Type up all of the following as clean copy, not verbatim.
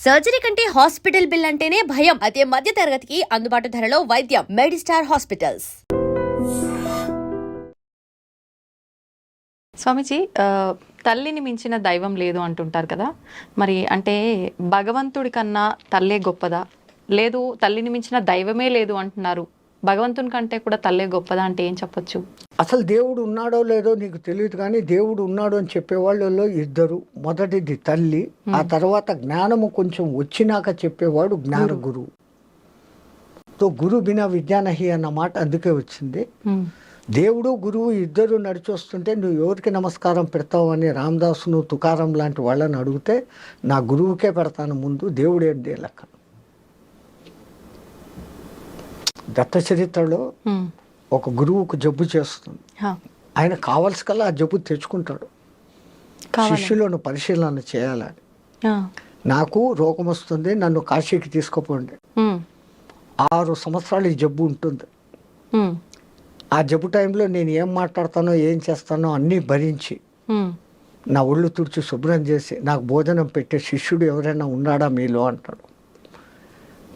Surgery కంటే hospital bill అంటేనే భయం. అదే మధ్య తరగతికి అందుబాటు ధరలో వైద్యం. Medistar hospitals. స్వామీజీ, తల్లిని మించిన దైవం లేదు అంటుంటారు కదా. మరి అంటే భగవంతుడి కన్నా తల్లే గొప్పదా? లేదు, తల్లిని మించిన దైవమే లేదు అంటున్నారు. భగవంతుని కంటే కూడా తల్లే గొప్పదా అంటే ఏం చెప్పొచ్చు? అసలు దేవుడు ఉన్నాడో లేదో నీకు తెలియదు, కానీ దేవుడు ఉన్నాడు అని చెప్పేవాళ్ళలో ఇద్దరు. మొదటిది తల్లి, ఆ తర్వాత జ్ఞానము కొంచెం వచ్చినాక చెప్పేవాడు జ్ఞాన గురువు. తో గురు బినా విద్యానహి అన్న మాట అందుకే వచ్చింది. దేవుడు గురువు ఇద్దరు నడిచొస్తుంటే నువ్వు ఎవరికి నమస్కారం పెడతావు అని రామదాసును తుకారం లాంటి వాళ్ళని అడిగితే నా గురువుకే పెడతాను ముందు, దేవుడు ఏంటి లెక్క. దత్త చరిత్రలో ఒక గురువుకు జబ్బు చేస్తుంది, ఆయన కావాల్సి కల్లా ఆ జబ్బు తెచ్చుకుంటాడు. శిష్యులను పరిశీలన చేయాలని, నాకు రోగం వస్తుంది, నన్ను కాశీకి తీసుకుపోండి. 6 సంవత్సరాలు ఈ జబ్బు ఉంటుంది. ఆ జబ్బు టైంలో నేను ఏం మాట్లాడతానో ఏం చేస్తానో అన్నీ భరించి నా ఒళ్ళు తుడిచి శుభ్రం చేసి నాకు భోజనం పెట్టే శిష్యుడు ఎవరైనా ఉన్నాడా మీలో అంటాడు.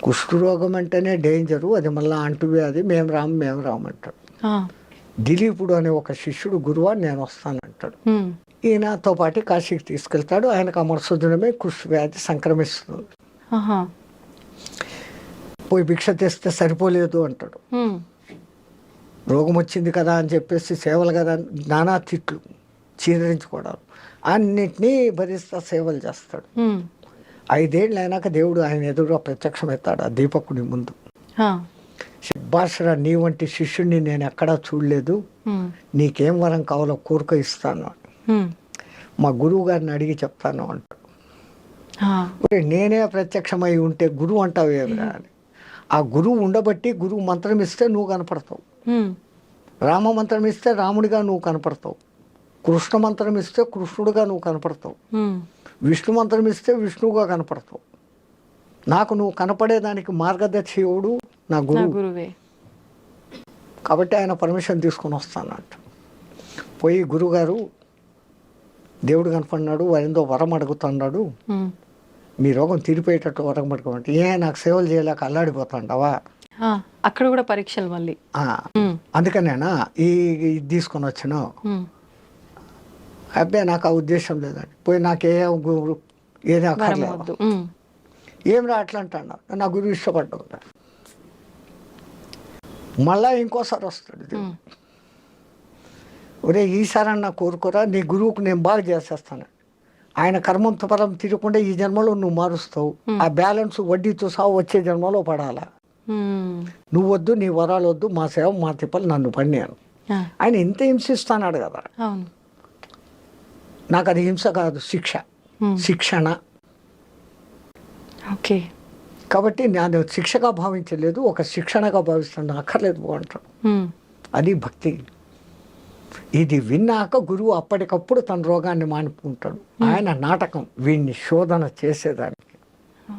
కుష్ఠరోగం అంటేనే డేంజరు, అది మళ్ళీ అంటువ్యాధి, మేము రాము అంటాడు. దిలీపుడు అనే ఒక శిష్యుడు గురువా నేను వస్తానంటాడు. ఈయనతో పాటు కాశీకి తీసుకెళ్తాడు. ఆయనకు ఆ మరుసదినమే కుష్ఠవ్యాధి సంక్రమిస్తుంది. పోయి భిక్ష తెస్తే సరిపోలేదు అంటాడు. రోగం వచ్చింది కదా అని చెప్పేసి సేవలు కదా, నానా తిట్లు, చీదరించుకోవడం, అన్నిటినీ భరిస్తా సేవలు చేస్తాడు. 5 ఏళ్ళు అయినాక దేవుడు ఆయన ఎదురుగా ప్రత్యక్షమవుతాడు ఆ దీపకుని ముందు. శబ్బాషరా, నీ వంటి శిష్యుడిని నేను ఎక్కడా చూడలేదు, నీకేం వరం కావాలో కోరిక ఇస్తాను, మా గురువు గారిని అడిగి చెప్తాను అంటాడు. నేనే ప్రత్యక్షమై ఉంటే గురువు అంటావు ఏమిరా అని. ఆ గురువు ఉండబట్టి గురువు మంత్రం ఇస్తే నువ్వు కనపడతావు, రామ మంత్రం ఇస్తే రాముడిగా నువ్వు కనపడతావు, కృష్ణ మంత్రం ఇస్తే కృష్ణుడిగా నువ్వు కనపడతావు, విష్ణు మంత్రం ఇస్తే విష్ణువుగా కనపడతావు. నాకు నువ్వు కనపడేదానికి మార్గదర్శివుడు నా గురువే. కాబట్టి ఆయన పర్మిషన్ తీసుకొని వస్తానంట. పోయి గురువుగారు, దేవుడు కనపడినాడు, వారిందో వరం అడుగుతున్నాడు, మీ రోగం తీరిపోయేటట్టు వరం అడుగుమంటే, నాకు సేవలు చేయలేక అల్లాడిపోతాండవా? అక్కడ కూడా పరీక్షలు మళ్ళీ. అందుకనేనా ఇది తీసుకొని వచ్చిన? అబ్బాయి నాకు ఆ ఉద్దేశం లేదండి. పోయి ఏది అక్కర్లేదు, ఏం రా అట్లా అంటాడు. నా గురువు ఇష్టపడ్డావు. మళ్ళా ఇంకోసారి వస్తాడు, ఒరే ఈసారన్నా కోరుకోరా, నీ గురువుకు నేను బాగా చేసేస్తాను, ఆయన కర్మంతో పరం తిరగకుండా ఈ జన్మలో నువ్వు మారుస్తావు, ఆ బ్యాలెన్స్ వడ్డీతో సాగు వచ్చే జన్మలో పడాలా, నువ్వు వద్దు, నీ వరాలు వద్దు, మా సేవ మా తిప్పలు నన్ను పడినాను. ఆయన ఇంత హింసిస్తున్నాడు కదా. నాకు అది హింస కాదు, శిక్షణ. ఓకే, కాబట్టి నేను శిక్షగా భావించలేదు, ఒక శిక్షణగా భావిస్తాను, అక్కర్లేదు బాగుంటాడు. అది భక్తి. ఇది విన్నాక గురువు అప్పటికప్పుడు తన రోగాన్ని మానుకుంటాడు. ఆయన నాటకం వీడిని శోధన చేసేదానికి.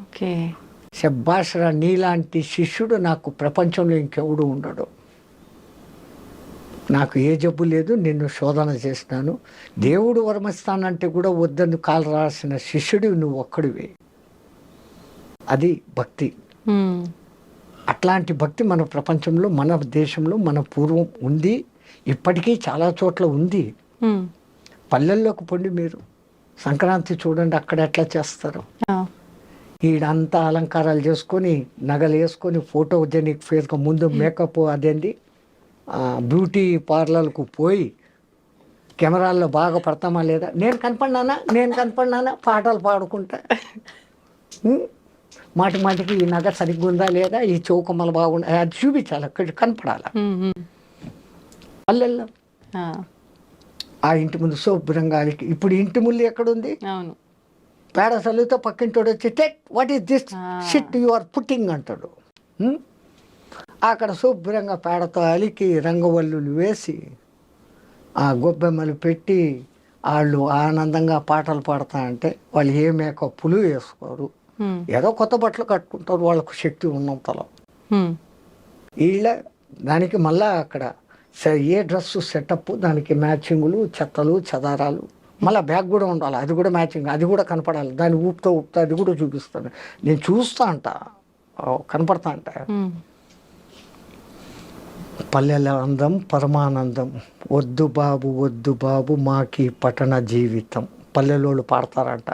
ఓకే, శబ్బాషరా, నీలాంటి శిష్యుడు నాకు ప్రపంచంలో ఇంకెవడు ఉండడు, నాకు ఏ జబ్బు లేదు, నిన్ను శోధన చేసినాను, దేవుడు వరమిస్తానంటే కూడా వద్దని కాలు రాసిన శిష్యుడు నువ్వు ఒక్కడివే. అది భక్తి. అట్లాంటి భక్తి మన ప్రపంచంలో, మన దేశంలో, మన పూర్వం ఉంది, ఇప్పటికీ చాలా చోట్ల ఉంది. పల్లెల్లోకి పొండి మీరు సంక్రాంతి చూడండి, అక్కడ ఎట్లా చేస్తారు. ఈడంతా అలంకారాలు చేసుకొని, నగలు వేసుకొని, ఫోటోజెనిక్ ఫేస్గా ముందు మేకప్, అదేంటి బ్యూటీ పార్లర్కు పోయి కెమెరాల్లో బాగా పడతామా లేదా, నేను కనపడినానా పాటలు పాడుకుంటా, మాటికి ఈ నగ సరిగ్గా ఉందా లేదా, ఈ చౌకమ్మలు బాగుండా, అది చూపించాలి, అక్కడ కనపడాలి. పల్లెల్లో ఆ ఇంటి ముందు శుభ్రంగా, ఇప్పుడు ఇంటి ముందు ఎక్కడుంది, పేడ చల్లితో పక్కింటోడు వచ్చి టెట్ what is this shit you are putting అంటాడు. అక్కడ శుభ్రంగా పేడతో అలికి రంగవల్లులు వేసి ఆ గొబ్బెమ్మలు పెట్టి వాళ్ళు ఆనందంగా పాటలు పాడతా అంటే వాళ్ళు ఏ మేకప్పులు వేసుకోరు, ఏదో కొత్త బట్టలు కట్టుకుంటారు, వాళ్ళకు శక్తి ఉన్నంతలో. వీళ్ళ దానికి మళ్ళా అక్కడ ఏ డ్రెస్సు సెటప్, దానికి మ్యాచింగులు, చెత్తలు చెదారాలు, మళ్ళీ బ్యాగ్ కూడా ఉండాలి, అది కూడా మ్యాచింగ్, అది కూడా కనపడాలి, దాన్ని ఊపుతో అది కూడా చూపిస్తాను. నేను చూస్తా అంట, కనపడతా అంట. పల్లెల అందం పరమానందం, వద్దు బాబు మాకి పట్టణ జీవితం. పల్లెలోళ్ళు పాడతారంట.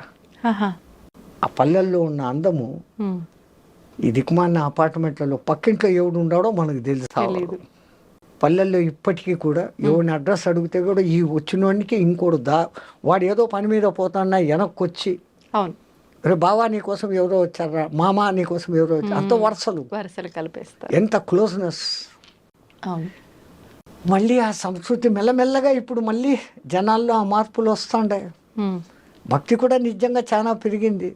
ఆ పల్లెల్లో ఉన్న అందము ఈ దిక్కుమాలిన అపార్ట్మెంట్లలో పక్కింట్లో ఎవడు ఉన్నాడో మనకు తెలుసు. పల్లెల్లో ఇప్పటికీ కూడా ఎవరిని అడ్రస్ అడిగితే కూడా ఈ వచ్చినోడికి ఇంకోడు వాడు ఏదో పని మీద పోతాన్నా వెనక్కి వచ్చి, రే బావా నీకోసం ఎవరో వచ్చారా, మామ నీకోసం ఎవరో వచ్చారు, అంత వరుసలు కలిపేస్తారు. ఎంత క్లోజ్నెస్. మళ్ళీ ఆ సంస్కృతి మెల్లమెల్లగా ఇప్పుడు మళ్ళీ జనాల్లో ఆ మార్పులు వస్తుండే. భక్తి కూడా నిజంగా చాలా పెరిగింది.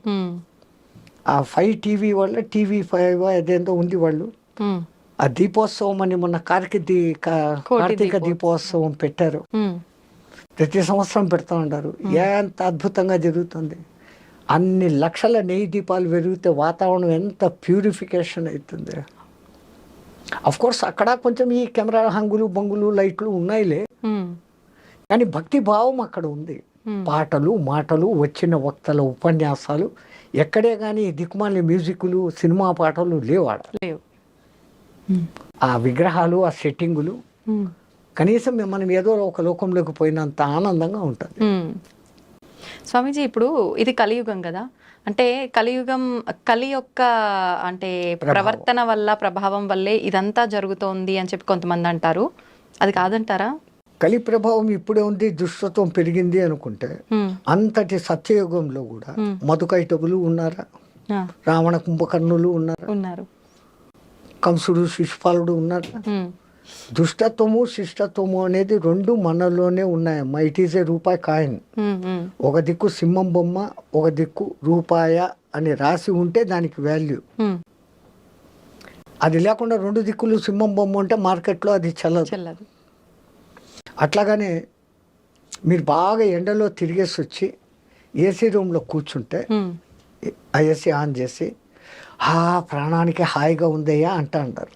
ఆ 5 టీవీ వల్ల TV5 అదేందో ఉంది, వాళ్ళు ఆ దీపోత్సవం అని మొన్న కార్తీక దీపోత్సవం పెట్టారు. ప్రతి సంవత్సరం పెడతా ఉంటారు. ఎంత అద్భుతంగా జరుగుతుంది. అన్ని లక్షల నెయ్యి దీపాలు పెరిగితే వాతావరణం ఎంత ప్యూరిఫికేషన్ అవుతుంది. అఫ్ కోర్స్ అక్కడ కొంచెం ఈ కెమెరా హంగులు బొంగులు లైట్లు ఉన్నాయిలే, కానీ భక్తి భావం అక్కడ ఉంది. పాటలు మాటలు, వచ్చిన వక్తల ఉపన్యాసాలు, ఎక్కడే కానీ దిక్కుమాలిన మ్యూజిక్లు సినిమా పాటలు లేవాడ. ఆ విగ్రహాలు, ఆ సెట్టింగులు, కనీసం మనం ఏదో ఒక లోకంలోకి పోయినంత ఆనందంగా ఉంటుంది. స్వామీజీ, ఇప్పుడు ఇది కలియుగం కదా, అంటే కలి యొక్క అంటే ప్రవర్తన వల్ల, ప్రభావం వల్లే ఇదంతా జరుగుతోంది అని చెప్పి కొంతమంది అంటారు. అది కాదంటారా? కలి ప్రభావం ఇప్పుడే ఉంది, దుష్టత్వం పెరిగింది అనుకుంటే, అంతటి సత్యయుగంలో కూడా మధుకైటవులు ఉన్నారా, రావణ కుంభకర్ణులు ఉన్నారు, కంసుడు శిశుపాలుడు ఉన్నారు. దుష్టత్వము శిష్టత్వము అనేది రెండు మనలోనే ఉన్నాయమ్మా. ఇట్ ఈజ్ ఏ రూపాయి కాయిన్. ఒక దిక్కు సింహం బొమ్మ, ఒక దిక్కు రూపాయ అని రాసి ఉంటే దానికి వాల్యూ. అది లేకుండా రెండు దిక్కులు సింహం బొమ్మ ఉంటే మార్కెట్లో అది చెల్లదు. అట్లాగానే మీరు బాగా ఎండలో తిరిగేసి వచ్చి ఏసీ రూమ్లో కూర్చుంటే ఆ ఏసీ ఆన్ చేసి ప్రాణానికి హాయిగా ఉందయ్యా అంటారు.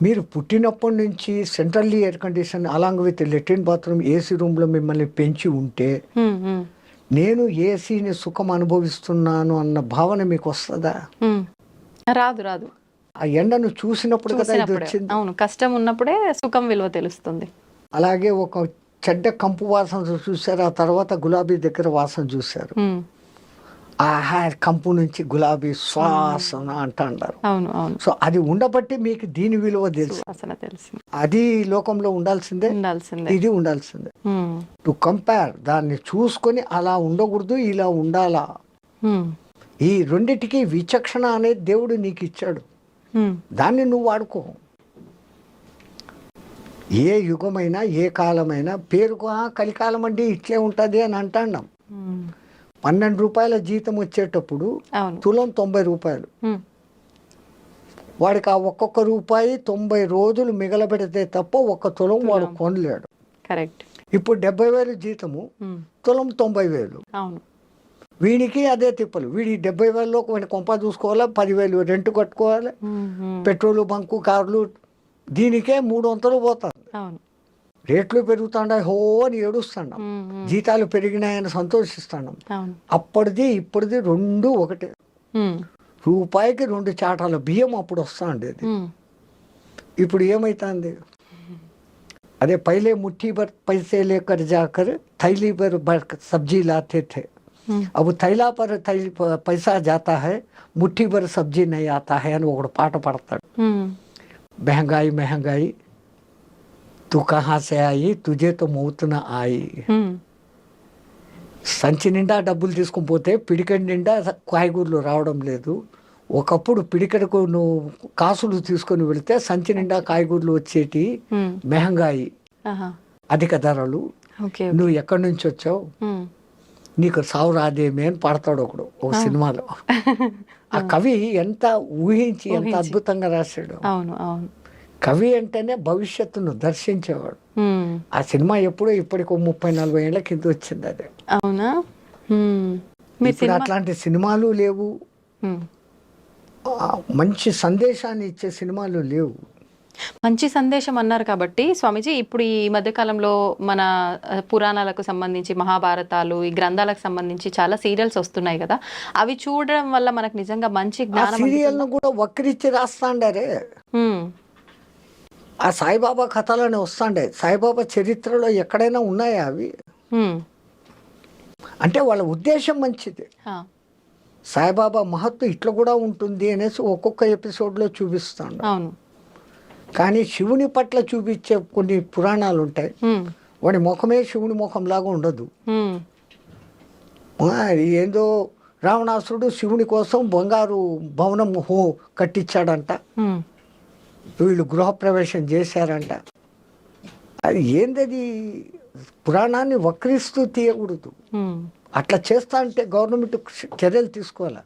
మీరు పుట్టినప్పటి నుంచి centrally air condition along with latrine bathroom AC రూమ్లో మిమ్మల్ని పెంచి ఉంటే, నేను ఏసీని సుఖం అనుభవిస్తున్నాను అన్న భావన మీకు వస్తుందా? రాదు. ఆ ఎండను చూసినప్పుడు కదా ఇది వచ్చింది. అవును, కష్టం ఉన్నప్పుడే సుఖం విలువ తెలుస్తుంది. అలాగే ఒక చెడ్డ కంపు వాసన చూశారు, ఆ తర్వాత గులాబీ దగ్గర వాసన చూశారు. ఆహా కంపు నుంచి గులాబీ శ్వాసన అంటారు. సో అది ఉండబట్టి మీకు దీని విలువ తెలుసు. అది లోకంలో ఉండాల్సిందే, ఇది ఉండాల్సిందే. టు కంపేర్, దాన్ని చూసుకొని అలా ఉండకూడదు, ఇలా ఉండాలా. ఈ రెండిటికి విచక్షణ అనేది దేవుడు నీకు ఇచ్చాడు, దాన్ని నువ్వు వాడుకో. ఏ యుగమైనా ఏ కాలమైనా పేరుకు కలికాలం అంటే ఇట్లే ఉంటుంది అని అంటాం. 12 రూపాయల జీతం వచ్చేటప్పుడు తులం 90 రూపాయలు. వాడికి ఆ ఒక్కొక్క రూపాయి 90 రోజులు మిగలబెడితే తప్ప ఒక్క తులం వాడు కొనలేడు. ఇప్పుడు 70,000 జీతము, తులం 90,000. వీడికి అదే తిప్పలు. వీడి 70,000లో వాడి కొంప చూసుకోవాలి, 10,000 రెంట్ కట్టుకోవాలి, పెట్రోలు బంకు కార్లు, దీనికే 300 పోతుంది. రేట్లు పెరుగుతాయి హో అని ఏడుస్తున్నాం, జీతాలు పెరిగినాయని సంతోషిస్తున్నాం. అప్పటిది ఇప్పటిది రెండు ఒకటే. రూపాయికి 2 చాటాల బియ్యం అప్పుడు వస్తా ఉండేది, ఇప్పుడు ఏమైతుంది? అదే పైలే ముఠ్ఠీ భర్ పైసే లేకర్ జాకర్ थैली भर सब्जी लाते थे, अब थैला पर पैसा जाता है, मुट्ठी भर सब्जी नहीं आता है అని ఒకడు పాట పాడతాడు. महंगाई महंगाई तू कहाँ से आई, तुझे तो मौत न आई. సంచి నిండా డబ్బులు తీసుకుని పోతే పిడికడి నిండా కాయగూరలు రావడం లేదు. ఒకప్పుడు పిడికడకు నువ్వు కాసులు తీసుకొని వెళితే సంచి నిండా కాయగూరలు వచ్చేటి. మెహంగాయి, అధిక ధరలు, నువ్వు ఎక్కడి నుంచి వచ్చావు, నీకు సావు రాదేమే అని పాడతాడు ఒకడు ఒక సినిమాలో. ఆ కవి ఎంత ఊహించి ఎంత అద్భుతంగా రాశాడు. కవి అంటేనే భవిష్యత్తును దర్శించేవాడు. ఆ సినిమా ఎప్పుడో ఇప్పటికి 30-40 ఏళ్ల కింద వచ్చింది అది. అవునా? ఇప్పుడు అట్లాంటి సినిమాలు లేవు, మంచి సందేశాన్ని ఇచ్చే సినిమాలు లేవు. మంచి సందేశం అన్నారు కాబట్టి స్వామీజీ, ఇప్పుడు ఈ మధ్యకాలంలో మన పురాణాలకు సంబంధించి మహాభారతాలు, ఈ గ్రంథాలకు సంబంధించి చాలా సీరియల్స్ వస్తున్నాయి కదా, అవి చూడడం వల్ల మనకు నిజంగా మంచి ఆ జ్ఞానం సీరియల్ను కూడా వక్రించి రాస్తాండారే. ఉమ్, ఆ సాయిబాబా కథలోనే వస్తాండే. సాయిబాబా చరిత్రలో ఎక్కడైనా ఉన్నాయా అవి? ఉమ్, అంటే వాళ్ళ ఉద్దేశం మంచిది. ఆ, సాయిబాబా మహత్వం ఇట్లా కూడా ఉంటుంది అనేసి ఒక్కొక్క ఎపిసోడ్లో చూపిస్తాడు. అవును. కానీ శివుని పట్ల చూపించే కొన్ని పురాణాలు ఉంటాయి. ఉమ్, వాడి ముఖమే శివుని ముఖంలాగా ఉండదు. ఉమ్, అది ఏందో రావణాసురుడు శివుని కోసం బంగారు భవనం కట్టించాడంట. ఉమ్, వీళ్ళు గృహప్రవేశం చేశారంట. అది ఏందది? పురాణాన్ని వక్రిస్తూ తీయకూడదు. ఉమ్, అట్లా చేస్తా అంటే గవర్నమెంట్ చర్యలు తీసుకోవాలి.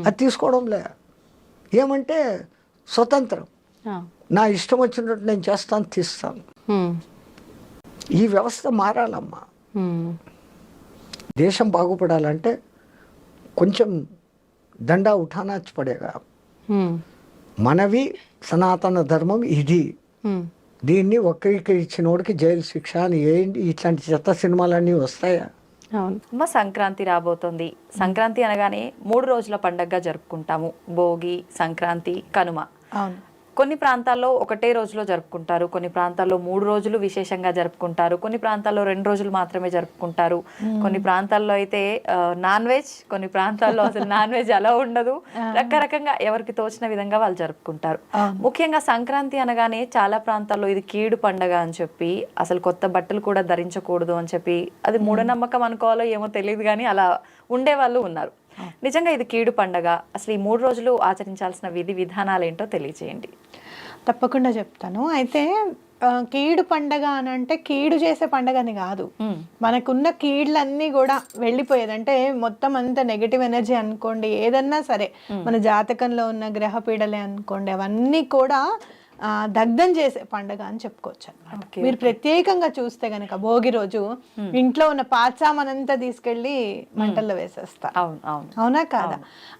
అది తీసుకోవడంలే. ఏమంటే స్వతంత్రం, ఆ, నా ఇష్టం వచ్చినట్టు నేను చేస్తాను, తీస్తాను. ఉమ్, ఈ వ్యవస్థ మారాలమ్మా. ఉమ్, దేశం బాగుపడాలంటే కొంచెం దండా ఉఠానాచి పడేగా. ఉమ్, మనవి సనాతన ధర్మం ఇది. ఉమ్, దీన్ని వక్రీకరించినోడికి జైలు శిక్ష అని ఏంటి? ఇట్లాంటి చెత్త సినిమాలన్నీ వస్తాయా? అవును. అమ్మ, సంక్రాంతి రాబోతోంది. సంక్రాంతి అనగానే 3 రోజుల పండగగా జరుపుకుంటాము. భోగి, సంక్రాంతి, కనుమ. అవును. కొన్ని ప్రాంతాల్లో ఒకటే రోజులో జరుపుకుంటారు, కొన్ని ప్రాంతాల్లో 3 రోజులు విశేషంగా జరుపుకుంటారు, కొన్ని ప్రాంతాల్లో 2 రోజులు మాత్రమే జరుపుకుంటారు, కొన్ని ప్రాంతాల్లో అయితే నాన్ వెజ్, కొన్ని ప్రాంతాల్లో అసలు నాన్ వెజ్ అలా ఉండదు. రకరకంగా ఎవరికి తోచిన విధంగా వాళ్ళు జరుపుకుంటారు. ముఖ్యంగా సంక్రాంతి అనగానే చాలా ప్రాంతాల్లో ఇది కీడు పండగ అని చెప్పి, అసలు కొత్త బట్టలు కూడా ధరించకూడదు అని చెప్పి, అది మూఢనమ్మకం అనుకోవాలో ఏమో తెలియదు కానీ అలా ఉండేవాళ్ళు ఉన్నారు. నిజంగా ఇది కీడు పండగ. అసలు ఈ 3 రోజులు ఆచరించాల్సిన విధి విధానాలు ఏంటో తెలియజేయండి. తప్పకుండా చెప్తాను. అయితే కీడు పండగ అని అంటే కీడు చేసే పండగ అని కాదు. మనకున్న కీళ్ళన్నీ కూడా వెళ్ళిపోయేది. అంటే మొత్తం అంత నెగటివ్ ఎనర్జీ అనుకోండి, ఏదన్నా సరే, మన జాతకంలో ఉన్న గ్రహ పీడలే అనుకోండి, అవన్నీ కూడా దగ్ధం చేసే పండగ అని చెప్పుకోవచ్చు అనమాట. మీరు ప్రత్యేకంగా చూస్తే గనక భోగి రోజు ఇంట్లో ఉన్న పాచామనంతా తీసుకెళ్లి మంటల్లో వేసేస్తా. అవునా కాదా?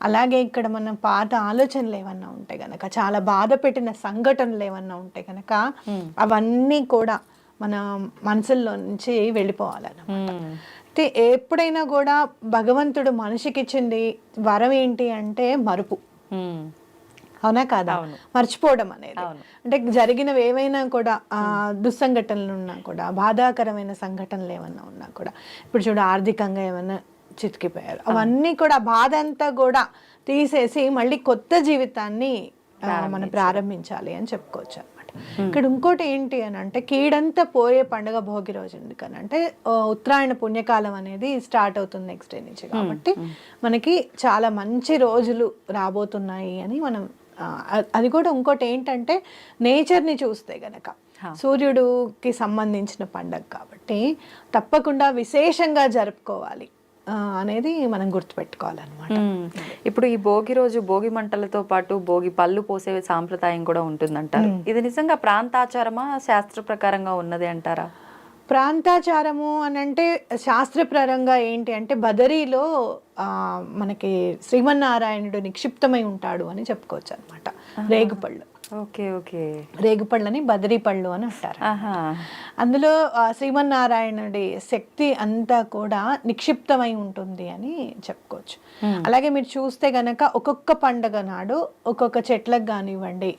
అలాగే ఇక్కడ మన పాత ఆలోచనలు ఏమన్నా ఉంటే గనక, చాలా బాధ పెట్టిన సంఘటనలు ఏమన్నా ఉంటే గనక, అవన్నీ కూడా మన మనసుల్లో నుంచి వెళ్ళిపోవాలన్నమాట. అయితే ఎప్పుడైనా కూడా భగవంతుడు మనిషికి ఇచ్చింది వరం ఏంటి అంటే మరుపు. అవునా కాదా? మర్చిపోవడం అనేది. అంటే జరిగినవి ఏమైనా కూడా, దుస్సంఘటనలు ఉన్నా కూడా, బాధాకరమైన సంఘటనలు ఏమన్నా ఉన్నా కూడా, ఇప్పుడు చూడు ఆర్థికంగా ఏమైనా చితికిపోయారు, అవన్నీ కూడా బాధ అంతా కూడా తీసేసి మళ్ళీ కొత్త జీవితాన్ని మనం ప్రారంభించాలి అని చెప్పుకోవచ్చు అనమాట. ఇక్కడ ఇంకోటి ఏంటి అని అంటే, కీడంతా పోయే పండుగ భోగి రోజు. ఎందుకనంటే ఉత్తరాయణ పుణ్యకాలం అనేది స్టార్ట్ అవుతుంది నెక్స్ట్ డే నుంచి. కాబట్టి మనకి చాలా మంచి రోజులు రాబోతున్నాయి అని మనం, అది కూడా ఇంకోటి ఏంటంటే నేచర్ని చూస్తే గనక సూర్యుడికి సంబంధించిన పండగ కాబట్టి తప్పకుండా విశేషంగా జరుపుకోవాలి అనేది మనం గుర్తుపెట్టుకోవాలన్నమాట. ఇప్పుడు ఈ భోగి రోజు భోగి మంటలతో పాటు భోగి పళ్ళు పోసే సాంప్రదాయం కూడా ఉంటుందంటారు. ఇది నిజంగా ప్రాంతాచారమా, శాస్త్ర ప్రకారంగా ఉన్నది అంటారా? ప్రాంతాచారము అని అంటే శాస్త్రపరంగా ఏంటి అంటే, బదరీలో మనకి శ్రీమన్నారాయణుడు నిక్షిప్తమై ఉంటాడు అని చెప్పుకోవచ్చు అనమాట. రేగుపళ్ళు, రేగుపళ్ళని బదరీ పళ్ళు అని అంటారు. అందులో శ్రీమన్నారాయణుడి శక్తి అంతా కూడా నిక్షిప్తమై ఉంటుంది అని చెప్పుకోవచ్చు. అలాగే మీరు చూస్తే గనక ఒక్కొక్క పండగ నాడు ఒక్కొక్క చెట్లకు కానివ్వండి,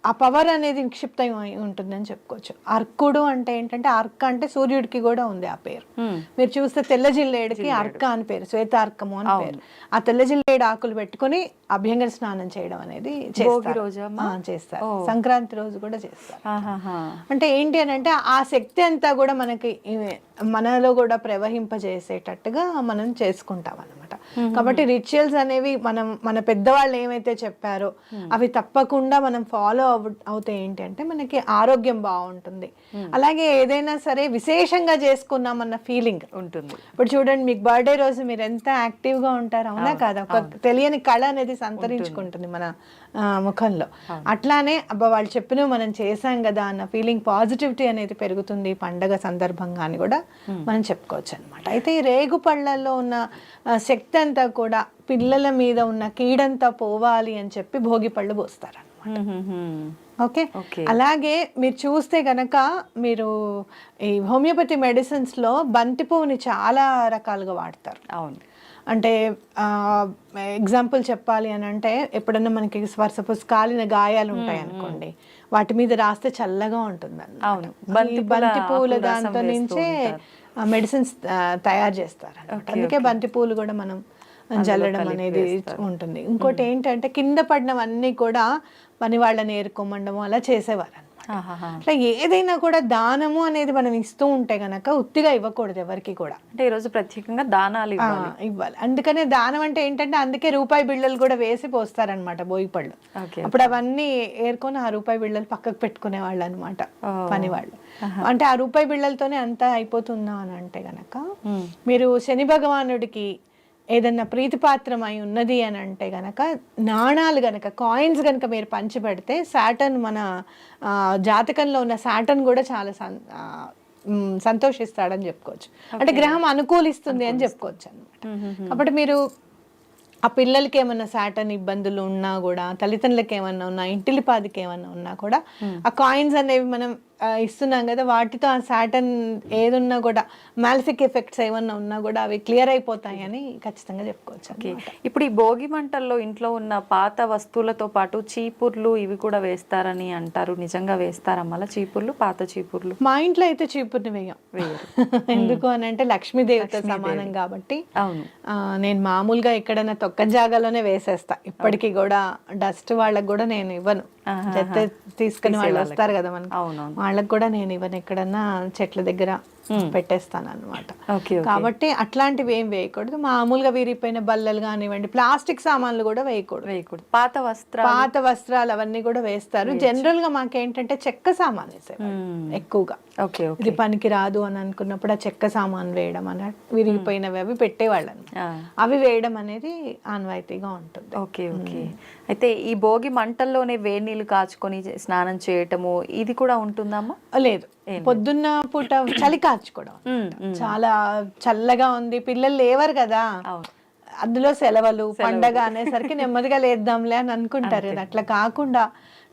ఆ పవర్ అనేది నిక్షిప్తం ఉంటుందని చెప్పుకోవచ్చు. అర్కుడు అంటే ఏంటంటే, అర్క అంటే సూర్యుడికి కూడా ఉంది ఆ పేరు. మీరు చూస్తే తెల్ల జిల్లేడికి అర్క అని పేరు, శ్వేతార్కము అని పేరు. ఆ తెల్ల జిల్లేడు ఆకులు పెట్టుకుని అభ్యంగన స్నానం చేయడం అనేది చేస్తారు. సంక్రాంతి రోజు కూడా చేస్తారు. అంటే ఏంటి అని అంటే, ఆ శక్తి అంతా కూడా మనకి మనలో కూడా ప్రవహింపజేసేటట్టుగా మనం చేసుకుంటాం అన్నమాట. కాబట్టి రిచువల్స్ అనేవి మన పెద్దవాళ్ళు ఏమైతే చెప్పారో అవి తప్పకుండా మనం ఫాలో అవుతే ఏంటి అంటే మనకి ఆరోగ్యం బాగుంటుంది. అలాగే ఏదైనా సరే విశేషంగా చేసుకున్నామన్న ఫీలింగ్ ఉంటుంది. ఇప్పుడు చూడండి, మీకు బర్త్డే రోజు మీరు ఎంత యాక్టివ్ గా ఉంటారు, అవునా కాదా? ఒక తెలియని కళ అనేది సంతరించుకుంటుంది మన ముఖంలో. అట్లానే అబ్బా వాళ్ళు చెప్పినవి మనం చేసాం కదా అన్న ఫీలింగ్, పాజిటివిటీ అనేది పెరుగుతుంది పండగ సందర్భంగా అని కూడా మనం చెప్పుకోవచ్చు అనమాట. అయితే ఈ రేగు పళ్ళల్లో ఉన్న శక్తి అంతా కూడా పిల్లల మీద ఉన్న కీడంతా పోవాలి అని చెప్పి భోగి పళ్ళు పోస్తారు. ఓకే. ఓకే. అలాగే మీరు చూస్తే గనక మీరు ఈ హోమియోపతి మెడిసిన్స్లో బంతి పువ్వుని చాలా రకాలుగా వాడతారు. అవును. అంటే ఎగ్జాంపుల్ చెప్పాలి అని అంటే ఎప్పుడన్నా మనకి సపోజ్ కాలిన గాయాలు ఉంటాయి అనుకోండి, వాటి మీద రాస్తే చల్లగా ఉంటుంది అవును. బంతి పూల దాంతో నుంచే మెడిసిన్స్ తయారు చేస్తారు అన్నమాట. అందుకే బంతి పూలు కూడా మనం జల్లడం అనేది ఉంటుంది. ఇంకోటి ఏంటంటే కింద పడినవన్నీ కూడా పని వాళ్ళని ఏరుకోమండము అలా చేసేవారు అనమాట. అట్లా ఏదైనా కూడా దానము అనేది మనం ఇస్తూ ఉంటే గనక ఉత్తిగా ఇవ్వకూడదు ఎవరికి కూడా. అంటే ఈరోజు ప్రత్యేకంగా దానాలు ఇవ్వాలి. అందుకనే దానం అంటే ఏంటంటే అందుకే రూపాయి బిళ్ళలు కూడా వేసి పోస్తారనమాట బోయిపళ్ళు. ఓకే. అప్పుడు అవన్నీ ఏరుకొని ఆ రూపాయి బిళ్ళలు పక్కకు పెట్టుకునే వాళ్ళు అనమాట పని వాళ్ళు. అంటే ఆ రూపాయి బిళ్ళలతోనే అంతా అయిపోతుందా అని అంటే గనక మీరు శని భగవానుడికి ఏదన్నా ప్రీతిపాత్రమై ఉన్నది అని అంటే గనక నాణాలు గనక కాయిన్స్ గనక మీరు పంచిపెడితే సాటర్న్ మన జాతకంలో ఉన్న సాటర్న్ కూడా చాలా సంతోషిస్తాడని చెప్పుకోవచ్చు. అంటే గ్రహం అనుకూలిస్తుంది అని చెప్పుకోవచ్చు అనమాట. కాబట్టి మీరు ఆ పిల్లలకి ఏమన్నా సాటర్న్ ఇబ్బందులు ఉన్నా కూడా, తల్లిదండ్రులకి ఏమన్నా ఉన్నా, ఇంటిలిపాదికి ఏమన్నా ఉన్నా కూడా ఆ కాయిన్స్ అనేవి మనం ఇస్తున్నాం కదా, వాటితో ఆ సాటర్న్ ఏదున్నా కూడా మాలిఫిక్ ఎఫెక్ట్స్ ఏమన్నా ఉన్నా కూడా అవి క్లియర్ అయిపోతాయి అని ఖచ్చితంగా చెప్పుకోవచ్చు. ఇప్పుడు ఈ భోగి మంటల్లో ఇంట్లో ఉన్న పాత వస్తువులతో పాటు చీపుర్లు ఇవి కూడా వేస్తారని అంటారు. నిజంగా వేస్తారా మళ్ళీ చీపుర్లు, పాత చీపుర్లు? మా ఇంట్లో అయితే చీపుర్ని వేయరు. ఎందుకు అని అంటే లక్ష్మీదేవితో సమానం కాబట్టి. అవును. నేను మామూలుగా ఎక్కడైనా తొక్క జాగాలోనే వేసేస్తా. ఇప్పటికీ కూడా డస్ట్ వాళ్ళకి కూడా నేను ఇవ్వను. చెత్త తీసుకుని వాళ్ళు వస్తారు కదా మనకి, వాళ్ళకి కూడా నేను ఇవ్వను. ఎక్కడన్నా చెట్ల దగ్గర పెట్టేస్తాను అనమాట. కాబట్టి అట్లాంటివి ఏం వేయకూడదు. మామూలుగా విరిగిపోయిన బల్లలు కానివ్వండి, ప్లాస్టిక్ సామాన్లు కూడా వేయకూడదు. పాత వస్త్రాలు అవన్నీ కూడా వేస్తారు. జనరల్ గా మాకేంటంటే చెక్క సామాన్ వేసేవాళ్ళు ఎక్కువగా. ఇది పనికి రాదు అని అనుకున్నప్పుడు ఆ చెక్క సామాన్ వేయడం అన్నట్టు, విరిగిపోయినవి అవి పెట్టేవాళ్ళని, అవి వేయడం అనేది ఆనవాయితీగా ఉంటుంది. ఓకే. ఓకే. అయితే ఈ భోగి మంటల్లోనే వేడి నీళ్ళు కాచుకొని స్నానం చేయటము ఇది కూడా ఉంటుందమ్మా? లేదు, పొద్దున్న పూట చలి కాచుకోవడం. చాలా చల్లగా ఉంది, పిల్లలు లేవరు కదా, అందులో సెలవులు పండగ అనేసరికి నెమ్మదిగా లేద్దాంలే అని అనుకుంటారు కదా. అట్లా కాకుండా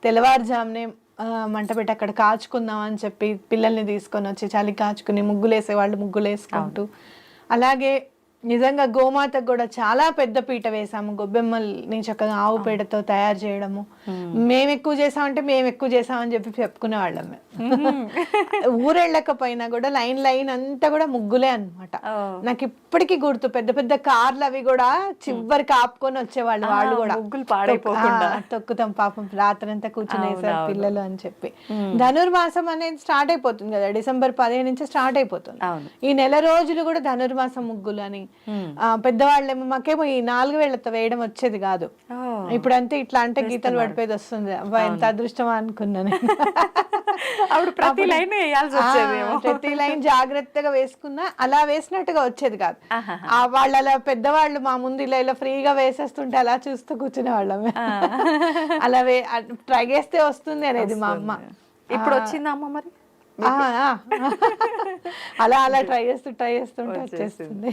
తెల్లవారుజామునే మంట పెట్టి అక్కడ కాచుకుందాం అని చెప్పి పిల్లల్ని తీసుకొని వచ్చి చలి కాచుకుని ముగ్గులేసే వాళ్ళు ముగ్గులు వేసుకుంటూ, అలాగే నిజంగా గోమాతకు కూడా చాలా పెద్ద పీట వేసాము. గొబ్బెమ్మల్ని చక్కగా ఆవు పేడతో తయారు చేయడము. మేము ఎక్కువ చేసామంటే మేము ఎక్కువ చేసామని చెప్పి చెప్పుకునే వాళ్ళం. ఊరెళ్ళకపోయినా కూడా లైన్ అంతా కూడా ముగ్గులే అనమాట. నాకు ఇప్పటికీ గుర్తు, పెద్ద పెద్ద కార్లు అవి కూడా చివరికి ఆపుకొని వచ్చేవాళ్ళు. వాళ్ళు కూడా ముగ్గులు పాడైపోకుండా తొక్కుతాం పాపం, రాత్రంతా కూర్చునేసారు పిల్లలు అని చెప్పి. ధనుర్మాసం అనేది స్టార్ట్ అయిపోతుంది కదా, డిసెంబర్ 15 నుంచి స్టార్ట్ అయిపోతుంది. ఈ నెల రోజులు కూడా ధనుర్మాసం ముగ్గులు అని. పెద్దవాళ్ళేమో మాకేమో ఈ 4 వేళ్లతో వేయడం వచ్చేది కాదు. ఇప్పుడంతే ఇట్లా అంటే గీతలు పడిపోయేది వస్తుంది. అబ్బా ఎంత అదృష్టమా అనుకున్నాను. అప్పుడు ప్రతి లైన్ జాగ్రత్తగా వేసుకున్నా అలా వేసినట్టుగా వచ్చేది కాదు. వాళ్ళు అలా పెద్దవాళ్ళు మా ముందు ఇలా ఫ్రీగా వేసేస్తుంటే అలా చూస్తూ కూర్చునే వాళ్ళమే. అలా ట్రై చేస్తే వస్తుంది అనేది మా అమ్మ. ఇప్పుడు వచ్చిందా అమ్మ మరి? అలా ట్రై చేస్తుంటే వచ్చేస్తుంది.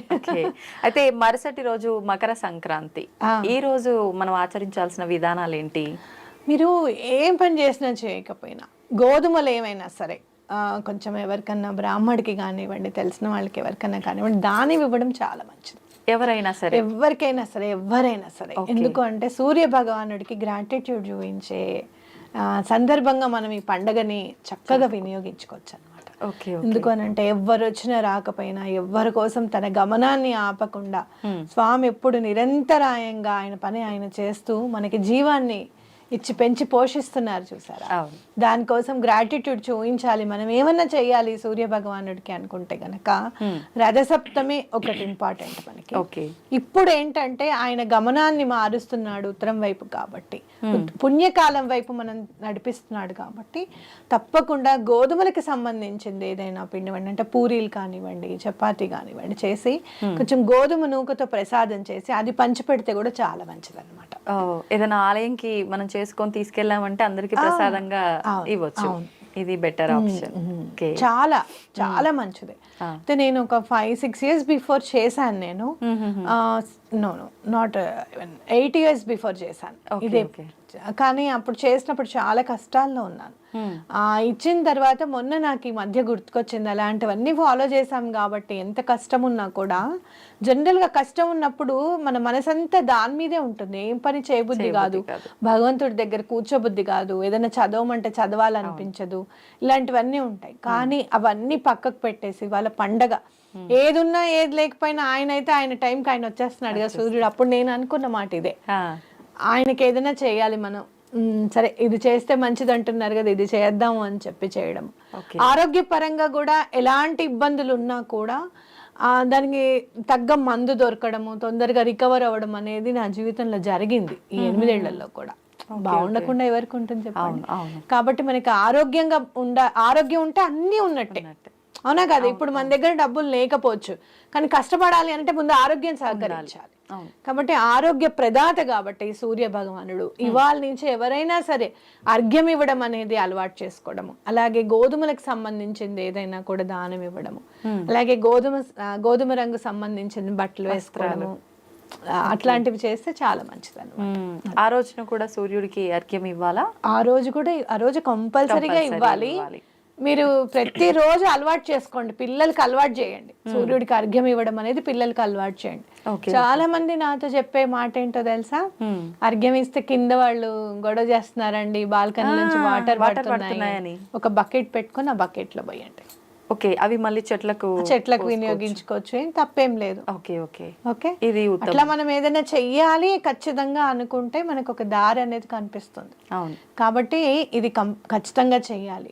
అయితే మరుసటి రోజు మకర సంక్రాంతి. ఈ రోజు మనం ఆచరించాల్సిన విధానాలు ఏంటి? మీరు ఏం పని చేసినా చేయకపోయినా గోధుమలు ఏమైనా సరే కొంచెం ఎవరికన్నా బ్రాహ్మడికి కానివ్వండి, తెలిసిన వాళ్ళకి ఎవరికన్నా కానివ్వండి, దాని ఇవ్వడం చాలా మంచిది. ఎవరైనా సరే. ఎందుకు అంటే సూర్య భగవానుడికి గ్రాటిట్యూడ్ చూపించే సందర్భంగా మనం ఈ పండుగని చక్కగా వినియోగించుకోవచ్చు అనమాట. ఎందుకు అని అంటే ఎవ్వరు వచ్చినా రాకపోయినా, ఎవ్వరి కోసం తన గమనాన్ని ఆపకుండా స్వామి ఎప్పుడు నిరంతరాయంగా ఆయన పని ఆయన చేస్తూ మనకి జీవాన్ని ఇచ్చి పెంచి పోషిస్తున్నారు చూసారా. దానికోసం గ్రాటిట్యూడ్ చూపించాలి. మనం ఏమన్నా చెయ్యాలి సూర్య భగవానుడికి అనుకుంటే గనక రథసప్తమి ఒకటి ఇంపార్టెంట్ మనకి. ఇప్పుడు ఏంటంటే ఆయన గమనాన్ని మారుస్తున్నాడు ఉత్తరం వైపు కాబట్టి, పుణ్యకాలం వైపు మనం నడిపిస్తున్నాడు కాబట్టి తప్పకుండా గోధుమలకి సంబంధించింది ఏదైనా పిండి వండి, అంటే పూరీలు కానివ్వండి, చపాతీ కానివ్వండి చేసి కొంచెం గోధుమ నూకతో ప్రసాదం చేసి అది పంచిపెడితే కూడా చాలా మంచిది అనమాట. ఏదైనా ఆలయంకి మనం చేసుకొని తీసుకెళ్ళామంటే అందరికి ప్రసాదంగా ఇవ్వచ్చు. ఇది బెటర్ ఆప్షన్. చాలా చాలా మంచిది. అయితే నేను ఒక 5-6 years బిఫోర్ చేశాను. నేను నో నాట్ 8 years బిఫోర్ చేశాను ఇదే. కానీ అప్పుడు చేసినప్పుడు చాలా కష్టాల్లో ఉన్నాను. ఇచ్చిన తర్వాత మొన్న నాకు ఈ మధ్య గుర్తుకొచ్చింది, అలాంటివన్నీ ఫాలో చేశాం కాబట్టి ఎంత కష్టం ఉన్నా కూడా, జనరల్గా కష్టం ఉన్నప్పుడు మన మనసంతా దాని మీదే ఉంటుంది, ఏం పని చేయబుద్ధి కాదు, భగవంతుడి దగ్గర కూర్చోబుద్ధి కాదు, ఏదైనా చదవమంటే చదవాలనిపించదు, ఇలాంటివన్నీ ఉంటాయి. కానీ అవన్నీ పక్కకు పెట్టేసి వాళ్ళ పండగ ఏది ఉన్నా ఏది లేకపోయినా ఆయన అయితే ఆయన టైంకి ఆయన వచ్చేస్తున్నాడు కదా సూర్యుడు. అప్పుడు నేను అనుకున్న మాట ఇదే, ఆయనకి ఏదైనా చేయాలి మనం, సరే ఇది చేస్తే మంచిది అంటున్నారు కదా, ఇది చేద్దాము అని చెప్పి చేయడం. ఆరోగ్యపరంగా కూడా ఎలాంటి ఇబ్బందులు ఉన్నా కూడా దానికి తగ్గ మందు దొరకడము, తొందరగా రికవర్ అవ్వడం అనేది నా జీవితంలో జరిగింది ఈ 8 ఏళ్లలో కూడా. బాగుండకుండా ఎవరికి ఉంటుంది చెప్పండి. కాబట్టి మనకి ఆరోగ్యం ఉంటే అన్నీ ఉన్నట్టే, అవునా కదా. ఇప్పుడు మన దగ్గర డబ్బులు లేకపోవచ్చు, కానీ కష్టపడాలి అంటే ముందు ఆరోగ్యం సహకరించాలి. కాబట్టి ఆరోగ్య ప్రదాత కాబట్టి సూర్య భగవానుడు ఇవాళ నుంచి ఎవరైనా సరే అర్ఘ్యం ఇవ్వడం అనేది అలవాటు చేసుకోవడము, అలాగే గోధుమలకు సంబంధించింది ఏదైనా కూడా దానం ఇవ్వడము, అలాగే గోధుమ రంగు సంబంధించిన బట్టలు వేసుకోవడము, అట్లాంటివి చేస్తే చాలా మంచిది అన్నమాట. ఆ రోజున కూడా సూర్యుడికి అర్ఘ్యం ఇవ్వాలా? ఆ రోజు కంపల్సరీగా ఇవ్వాలి. మీరు ప్రతిరోజు అలవాటు చేసుకోండి, పిల్లలకి అలవాటు చేయండి. సూర్యుడికి అర్ఘ్యం ఇవ్వడం అనేది పిల్లలకి అలవాటు చేయండి. చాలా మంది నాతో చెప్పే మాట ఏంటో తెలుసా, అర్ఘ్యం ఇస్తే కింద వాళ్ళు గొడవ చేస్తున్నారండి, బాల్కనీ నుంచి వాటర్ పడుతున్నాయని. ఒక బకెట్ పెట్టుకొని ఆ బకెట్ లో పోయండి. ఓకే, అవి మళ్ళీ చెట్లకు వినియోగించుకోవచ్చు, ఏం తప్పేం లేదు. ఓకే ఓకే ఓకే, ఇది అట్లా మనం ఏదైనా చెయ్యాలి ఖచ్చితంగా అనుకుంటే మనకు ఒక దారి అనేది కనిపిస్తుంది. అవును, కాబట్టి ఇది ఖచ్చితంగా చెయ్యాలి.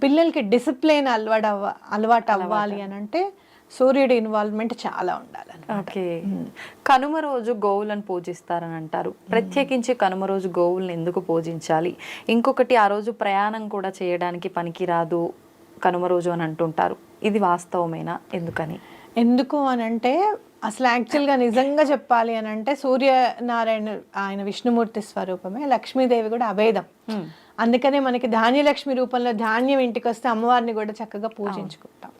పిల్లలకి డిసిప్లిన్ అలవాటు అవ్వాలి అని అంటే సూర్యుడి ఇన్వాల్వ్మెంట్ చాలా ఉండాలి. ఓకే, కనుమ రోజు గోవులను పూజిస్తారని అంటారు. ప్రత్యేకించి కనుమ రోజు గోవులను ఎందుకు పూజించాలి? ఇంకొకటి, ఆ రోజు ప్రయాణం కూడా చేయడానికి పనికిరాదు కనుమ రోజు అని అంటుంటారు, ఇది వాస్తవమేనా? ఎందుకు అని అంటే అసలు యాక్చువల్గా నిజంగా చెప్పాలి అని అంటే సూర్యనారాయణ ఆయన విష్ణుమూర్తి స్వరూపమే, లక్ష్మీదేవి కూడా అభేదం. అందుకనే మనకి ధాన్యలక్ష్మి రూపంలో ధాన్యం ఇంటికి వస్తే అమ్మవారిని కూడా చక్కగా పూజించుకుంటాం.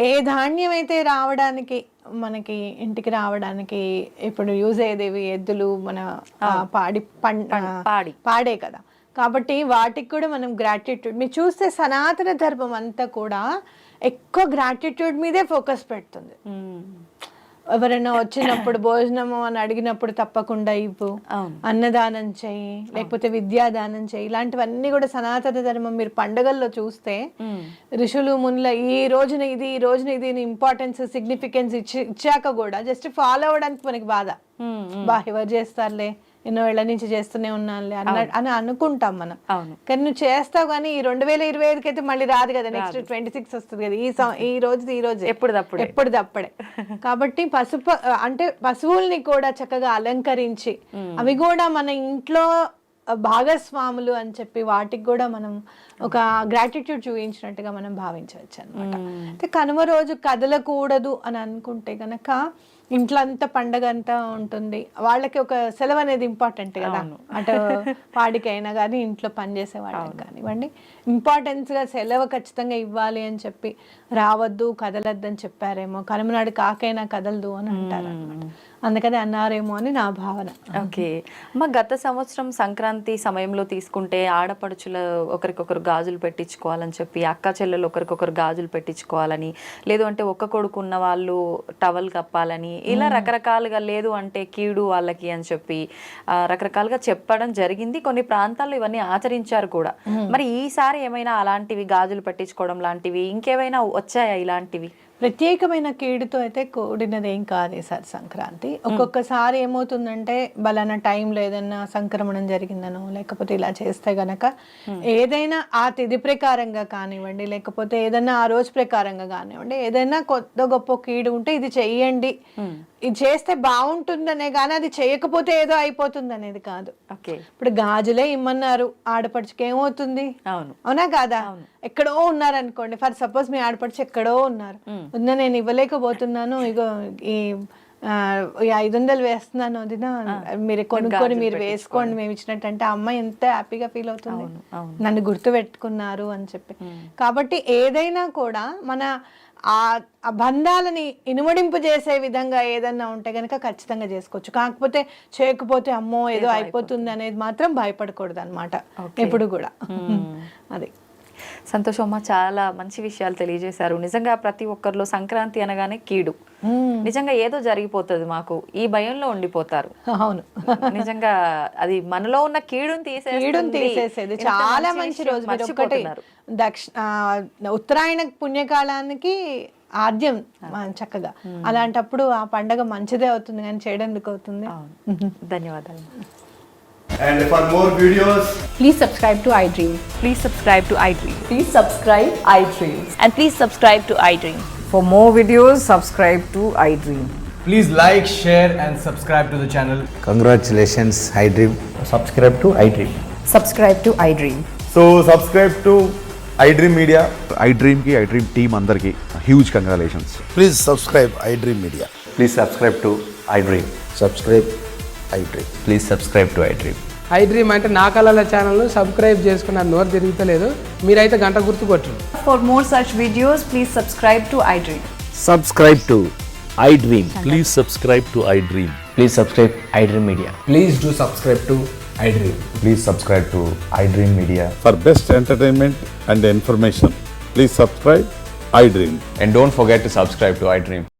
ఏ ధాన్యం అయితే రావడానికి మనకి ఇంటికి రావడానికి ఇప్పుడు యూజ్ అయ్యేదేవి ఎద్దులు, మన పాడే కదా. కాబట్టి వాటికి కూడా మనం గ్రాటిట్యూడ్, మీరు చూస్తే సనాతన ధర్మం అంతా కూడా ఎక్కువ గ్రాటిట్యూడ్ మీదే ఫోకస్ పెడుతుంది. ఎవరైనా వచ్చినప్పుడు భోజనము అని అడిగినప్పుడు తప్పకుండా ఇవ్వు, అన్నదానం చెయ్యి, లేకపోతే విద్యాదానం చెయ్యి, ఇలాంటివన్నీ కూడా సనాతన ధర్మం. మీరు పండుగల్లో చూస్తే ఋషులు మునుల ఈ రోజున ఇది ఇంపార్టెన్స్ సిగ్నిఫికెన్స్ ఇచ్చాక కూడా జస్ట్ ఫాలో అవ్వడానికి మనకి బాధ, ఎవరు చేస్తారులే, ఎన్నో ఏళ్ల నుంచి చేస్తూనే ఉన్నానులే అని అనుకుంటాం మనం. కానీ నువ్వు చేస్తావు, కానీ ఈ 2025 అయితే మళ్ళీ రాదు కదా, నెక్స్ట్ 26 వస్తుంది కదా, ఈ రోజు ఎప్పుడుదప్పుడే. కాబట్టి పశువుల్ని కూడా చక్కగా అలంకరించి అవి కూడా మన ఇంట్లో భాగస్వాములు అని చెప్పి వాటికి కూడా మనం ఒక గ్రాటిట్యూడ్ చూపించినట్టుగా మనం భావించవచ్చు అనమాట. అయితే కనుమ రోజు కదలకూడదు అని అనుకుంటే గనక ఇంట్లో అంతా పండగ అంతా ఉంటుంది, వాళ్ళకి ఒక సెలవు అనేది ఇంపార్టెంట్ కదా. అటు వాడికైనా కానీ ఇంట్లో పనిచేసే వాళ్ళకి కానివ్వండి, ఇంపార్టెన్స్గా సెలవు ఖచ్చితంగా ఇవ్వాలి అని చెప్పి రావద్దు, కదలద్దు అని చెప్పారేమో. కనుమనాడు కాకైనా కదలదు అని అంటారు అనమాట, అందుకని అన్నారేమో అని నా భావన. ఓకే, గత సంవత్సరం సంక్రాంతి సమయంలో తీసుకుంటే ఆడపడుచులు ఒకరికొకరు గాజులు పెట్టించుకోవాలని చెప్పి, అక్క చెల్లెలు ఒకరికొకరు గాజులు పెట్టించుకోవాలని, లేదు అంటే ఒక్క కొడుకు ఉన్న వాళ్ళు టవల్ కప్పాలని, ఇలా రకరకాలుగా, లేదు అంటే కీడు వాళ్ళకి అని చెప్పి రకరకాలుగా చెప్పడం జరిగింది. కొన్ని ప్రాంతాల్లో ఇవన్నీ ఆచరించారు కూడా. మరి ఈసారి ఏమైనా అలాంటివి గాజులు పెట్టించుకోవడం లాంటివి ఇంకేమైనా వచ్చాయా ఇలాంటివి? ప్రత్యేకమైన కీడుతో అయితే కూడినది ఏం కాదు సార్ సంక్రాంతి. ఒక్కొక్కసారి ఏమవుతుందంటే బలానా టైంలో ఏదైనా సంక్రమణం జరిగిందనో, లేకపోతే ఇలా చేస్తే గనక ఏదైనా ఆ తిథి ప్రకారంగా కానివ్వండి, లేకపోతే ఏదైనా ఆ రోజు ప్రకారంగా కానివ్వండి, ఏదైనా కొత్త గొప్ప కీడు ఉంటే ఇది చెయ్యండి, ఇది చేస్తే బాగుంటుందనే కానీ అది చేయకపోతే ఏదో అయిపోతుంది అనేది కాదు. ఇప్పుడు గాజులే ఇమ్మన్నారు, ఆడపడుచుకి ఏమవుతుంది? అవునా కాదా? ఎక్కడో ఉన్నారు అనుకోండి, ఫర్ సపోజ్ మీ ఆడపడుచు ఎక్కడో ఉన్నారు, నేను ఇవ్వలేకపోతున్నాను, ఇగో ఈ ఈ 500 వేస్తున్నాను వదిన, మీరు కొనుక్కొని మీరు వేసుకోండి మేము ఇచ్చినట్టు, అంటే ఆ అమ్మాయి ఎంత హ్యాపీగా ఫీల్ అవుతుంది, నన్ను గుర్తు పెట్టుకున్నారు అని చెప్పి. కాబట్టి ఏదైనా కూడా మన ఆ బంధాలని ఇనుమడింపు చేసే విధంగా ఏదన్నా ఉంటే కనుక ఖచ్చితంగా చేసుకోవచ్చు. కాకపోతే చేయకపోతే అమ్మో ఏదో అయిపోతుంది అనేది మాత్రం భయపడకూడదు అనమాట ఎప్పుడు కూడా. అది సంతోషమ్మ, చాలా మంచి విషయాలు తెలియజేశారు. నిజంగా ప్రతి ఒక్కరిలో సంక్రాంతి అనగానే కీడు, నిజంగా ఏదో జరిగిపోతుంది మాకు ఈ భయంలో ఉండిపోతారు. అవును, నిజంగా అది మనలో ఉన్న కీడుని తీసేసేది చాలా మంచి రోజు. మీరు ఒక్కటి ఉత్తరాయణ పుణ్యకాలానికి ఆద్యం చక్కగా, అలాంటప్పుడు ఆ పండగ మంచిదే అవుతుంది కానీ చేయడానికి అవుతుంది. ధన్యవాదాలు. And for more videos, Please subscribe to iDream. Please subscribe to iDream. Please subscribe iDream. And please subscribe to iDream. For more videos, subscribe to iDream. please like, share and subscribe to the channel. Congratulations, iDream. Subscribe to iDream. Subscribe to iDream. So subscribe to iDream Media. iDream ki iDream team andarki huge congratulations. Please subscribe iDream Media. Please subscribe to iDream. Subscribe iDream. Please subscribe to iDream. iDream అంటే నా కళల ఛానల్ను subscribe చేసుకున్నారు, నోరు తిరుగుతలేదు, మీరైతే గంట గుర్తు కొట్టండి. For more such videos, please subscribe to iDream. Subscribe to iDream. Please subscribe to iDream. Please subscribe iDream Media. Please do subscribe to iDream. Please subscribe to iDream Media. For best entertainment and information, please subscribe iDream. And don't forget to subscribe to iDream.